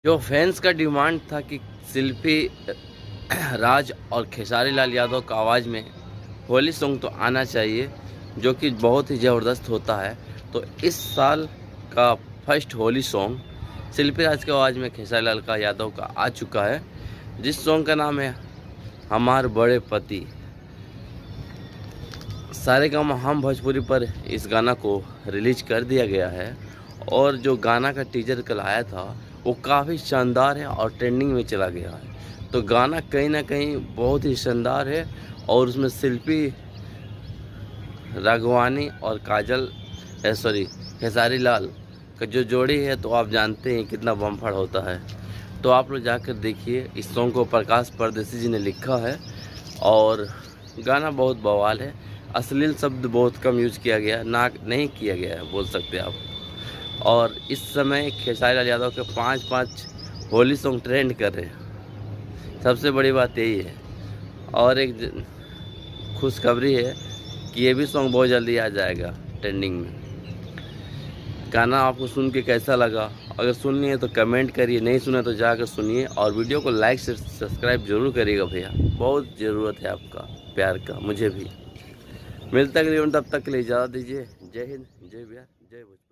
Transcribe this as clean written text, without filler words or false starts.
जो फैंस का डिमांड था कि शिल्पी राज और खेसारी लाल यादव का आवाज़ में होली सॉन्ग तो आना चाहिए, जो कि बहुत ही ज़बरदस्त होता है। तो इस साल का फर्स्ट होली सॉन्ग शिल्पी राज की आवाज़ में खेसारी लाल का यादव का आ चुका है, जिस सॉन्ग का नाम है हमार बड़े पति। सारेगामा हम भोजपुरी पर इस गाना को रिलीज कर दिया गया है और जो गाना का टीजर कल आया था वो काफ़ी शानदार है और ट्रेंडिंग में चला गया है। तो गाना कहीं ना कहीं बहुत ही शानदार है और उसमें शिल्पी राघवानी और काजल सॉरी खेसारी लाल का जो जोड़ी है तो आप जानते हैं कितना बम्फर होता है। तो आप लोग जाकर देखिए, इस सॉन्ग को प्रकाश परदेसी जी ने लिखा है और गाना बहुत बवाल है। अश्लील शब्द बहुत कम यूज किया गया, ना नहीं किया गया है बोल सकते हैं आप। और इस समय खेसारी लाल यादव के 5-5 होली सॉन्ग ट्रेंड कर रहे हैं, सबसे बड़ी बात यही है। और एक खुशखबरी है कि ये भी सॉन्ग बहुत जल्दी आ जाएगा ट्रेंडिंग में। गाना आपको सुन के कैसा लगा? अगर सुन लिए तो कमेंट करिए, नहीं सुना तो जाकर सुनिए और वीडियो को लाइक से सब्सक्राइब जरूर करिएगा भैया, बहुत ज़रूरत है आपका प्यार का, मुझे भी। मिलता है तब तक के लिए इजाज़त दीजिए। जय हिंद, जय बिहार, जय भोजपुर।